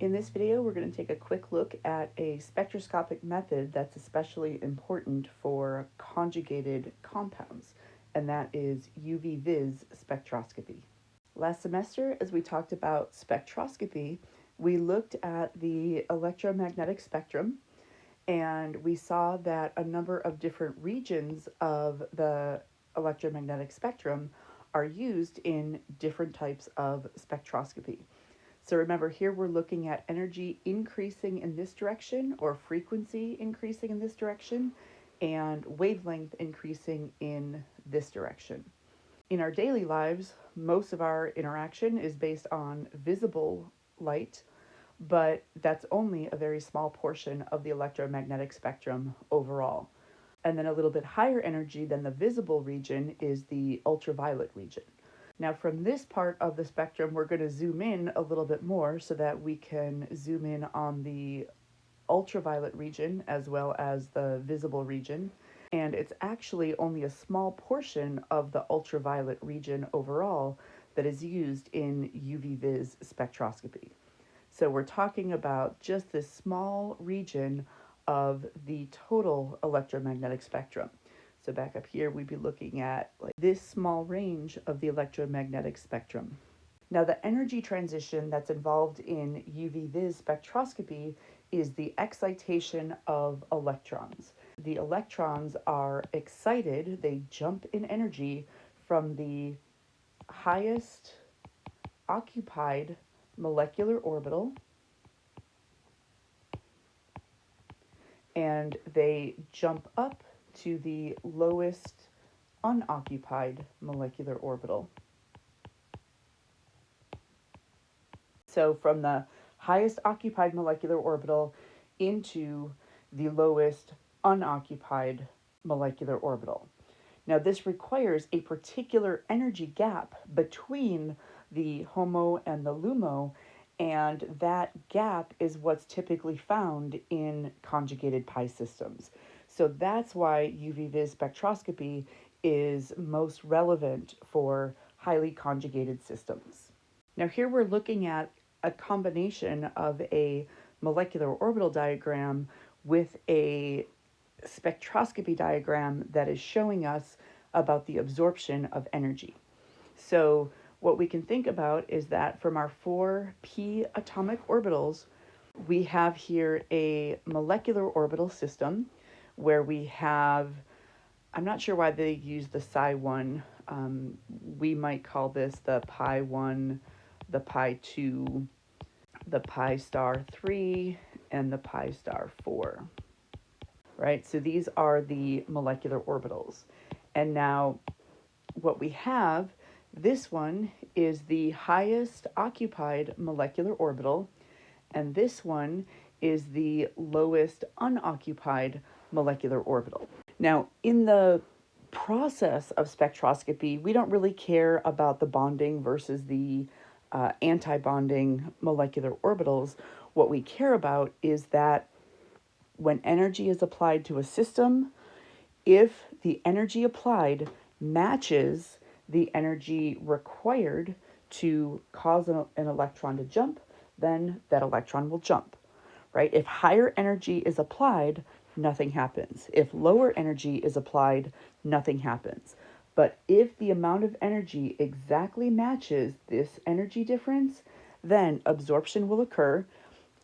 In this video, we're going to take a quick look at a spectroscopic method that's especially important for conjugated compounds, and that is UV-Vis spectroscopy. Last semester, as we talked about spectroscopy, we looked at the electromagnetic spectrum, and we saw that a number of different regions of the electromagnetic spectrum are used in different types of spectroscopy. So remember, here we're looking at energy increasing in this direction or frequency increasing in this direction and wavelength increasing in this direction. In our daily lives, most of our interaction is based on visible light, but that's only a very small portion of the electromagnetic spectrum overall. And then a little bit higher energy than the visible region is the ultraviolet region. Now from this part of the spectrum, we're going to zoom in a little bit more so that we can zoom in on the ultraviolet region as well as the visible region. And it's actually only a small portion of the ultraviolet region overall that is used in UV-Vis spectroscopy. So we're talking about just this small region of the total electromagnetic spectrum. So back up here, we'd be looking at like this small range of the electromagnetic spectrum. Now, the energy transition that's involved in UV-Vis spectroscopy is the excitation of electrons. The electrons are excited, they jump in energy from the highest occupied molecular orbital, and they jump up to the lowest unoccupied molecular orbital. So from the highest occupied molecular orbital into the lowest unoccupied molecular orbital. Now this requires a particular energy gap between the HOMO and the LUMO, and that gap is what's typically found in conjugated pi systems. So that's why UV-Vis spectroscopy is most relevant for highly conjugated systems. Now here we're looking at a combination of a molecular orbital diagram with a spectroscopy diagram that is showing us about the absorption of energy. So what we can think about is that from our 4p atomic orbitals, we have here a molecular orbital system where we have, I'm not sure why they use the psi 1. We might call this the pi 1, the pi 2, the pi star 3, and the pi star 4. Right? So these are the molecular orbitals. And now what we have, this one is the highest occupied molecular orbital, and this one is the lowest unoccupied molecular orbital. Now, in the process of spectroscopy, we don't really care about the bonding versus the anti-bonding molecular orbitals. What we care about is that when energy is applied to a system, if the energy applied matches the energy required to cause an electron to jump, then that electron will jump, right? If higher energy is applied, nothing happens. If lower energy is applied, nothing happens. But if the amount of energy exactly matches this energy difference, then absorption will occur,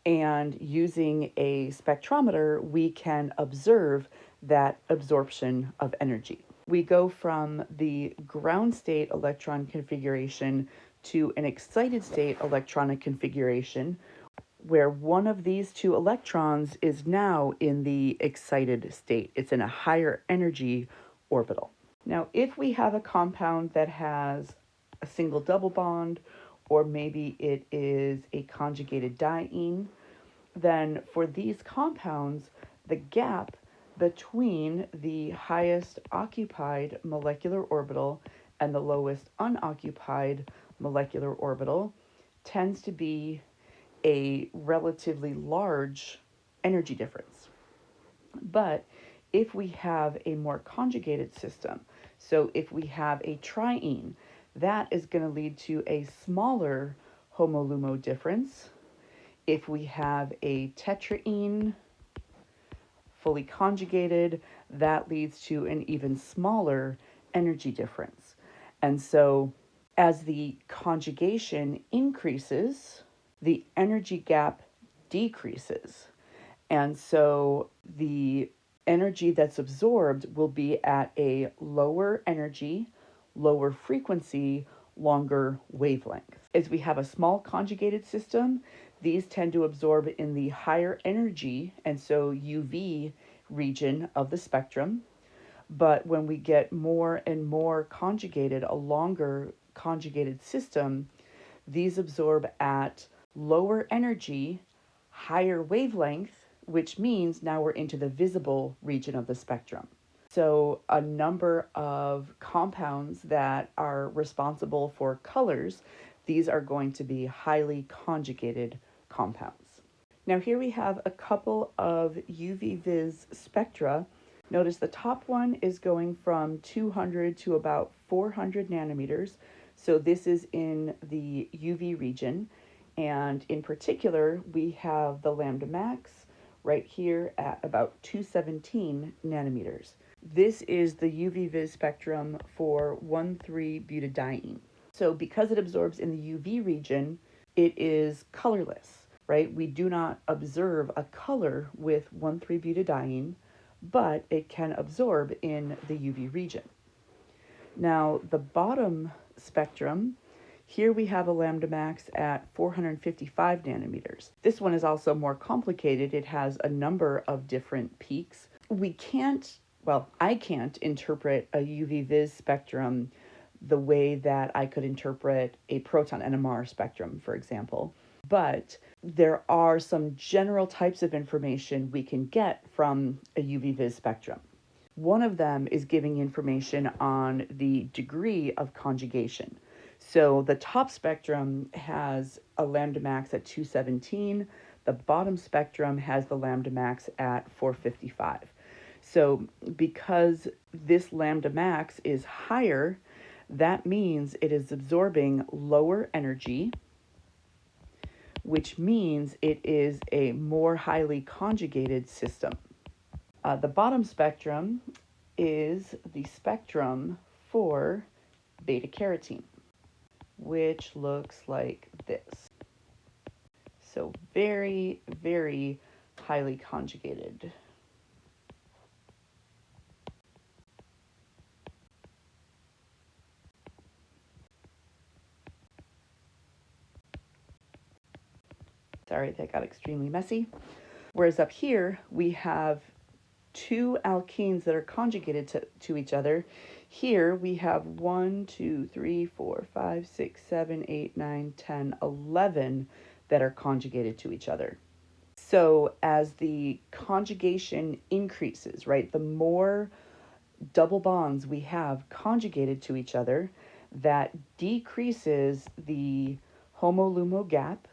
and using a spectrometer, we can observe that absorption of energy. We go from the ground state electron configuration to an excited state electronic configuration, where one of these two electrons is now in the excited state. It's in a higher energy orbital. Now, if we have a compound that has a single double bond, or maybe it is a conjugated diene, then for these compounds, the gap between the highest occupied molecular orbital and the lowest unoccupied molecular orbital tends to be a relatively large energy difference. But if we have a more conjugated system, so if we have a triene, that is going to lead to a smaller HOMO-LUMO difference. If we have a tetraene fully conjugated, that leads to an even smaller energy difference. And so as the conjugation increases, the energy gap decreases. And so the energy that's absorbed will be at a lower energy, lower frequency, longer wavelength. As we have a small conjugated system, these tend to absorb in the higher energy, and so UV region of the spectrum. But when we get more and more conjugated, a longer conjugated system, these absorb at lower energy, higher wavelength, which means now we're into the visible region of the spectrum. So, a number of compounds that are responsible for colors, these are going to be highly conjugated compounds. Now, here we have a couple of UV-Vis spectra. Notice the top one is going from 200 to about 400 nanometers. So this is in the UV region. And in particular, we have the lambda max right here at about 217 nanometers. This is the UV-Vis spectrum for 1,3-butadiene. So because it absorbs in the UV region, it is colorless, right? We do not observe a color with 1,3-butadiene, but it can absorb in the UV region. Now, the bottom spectrum, here we have a lambda max at 455 nanometers. This one is also more complicated. It has a number of different peaks. I can't interpret a UV-Vis spectrum the way that I could interpret a proton NMR spectrum, for example. But there are some general types of information we can get from a UV-Vis spectrum. One of them is giving information on the degree of conjugation. So the top spectrum has a lambda max at 217. The bottom spectrum has the lambda max at 455. So because this lambda max is higher, that means it is absorbing lower energy, which means it is a more highly conjugated system. The bottom spectrum is the spectrum for beta carotene, which looks like this. So very, very highly conjugated. Sorry, that got extremely messy. Whereas up here, we have two alkenes that are conjugated to each other. Here we have 1, 2, 3, 4, 5, 6, 7, 8, 9, 10, 11 that are conjugated to each other. So as the conjugation increases, right, the more double bonds we have conjugated to each other, that decreases the homo-lumo gap,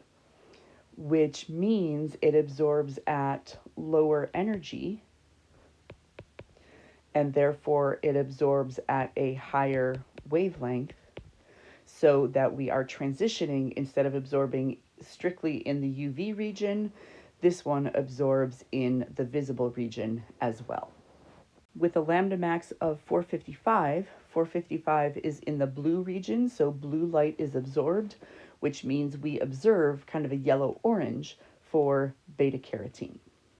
which means it absorbs at lower energy, and therefore it absorbs at a higher wavelength, so that we are transitioning, instead of absorbing strictly in the UV region, this one absorbs in the visible region as well. With a lambda max of 455, 455 is in the blue region, so blue light is absorbed, which means we observe kind of a yellow-orange for beta carotene.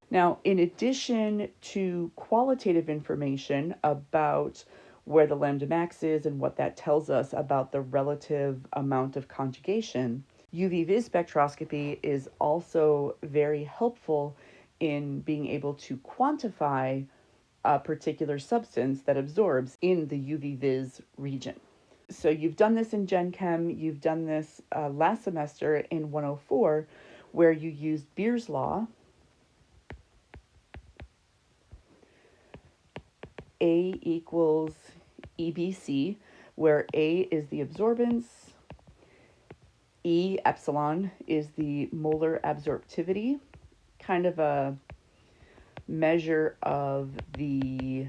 Now, in addition to qualitative information about where the lambda max is and what that tells us about the relative amount of conjugation, UV-Vis spectroscopy is also very helpful in being able to quantify a particular substance that absorbs in the UV-Vis region. So you've done this in Gen Chem, you've done this last semester in 104, where you used Beer's law. A equals EBC, where A is the absorbance, E epsilon is the molar absorptivity, kind of a measure of the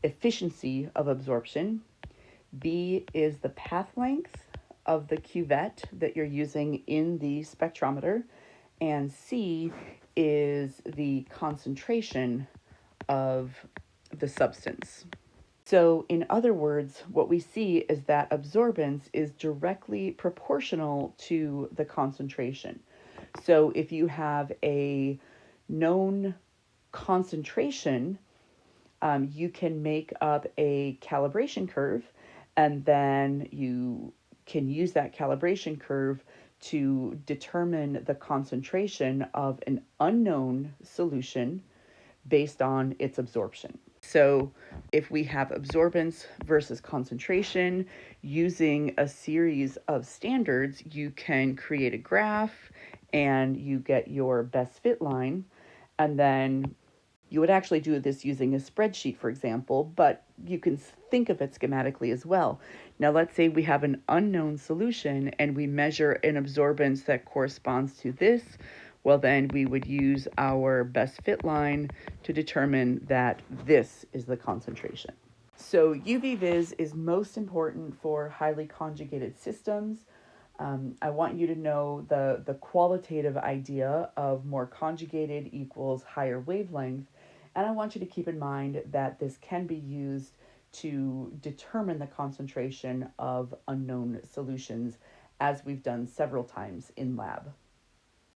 efficiency of absorption. B is the path length of the cuvette that you're using in the spectrometer, and C is the concentration of the substance. So, in other words, what we see is that absorbance is directly proportional to the concentration. So, if you have a known concentration, you can make up a calibration curve, and then you can use that calibration curve to determine the concentration of an unknown solution based on its absorption. So, if we have absorbance versus concentration using a series of standards, you can create a graph and you get your best fit line. And then you would actually do this using a spreadsheet, for example, but you can think of it schematically as well. Now, let's say we have an unknown solution and we measure an absorbance that corresponds to this. Well, then we would use our best fit line to determine that this is the concentration. So UV-Vis is most important for highly conjugated systems. I want you to know the qualitative idea of more conjugated equals higher wavelength. And I want you to keep in mind that this can be used to determine the concentration of unknown solutions, as we've done several times in lab.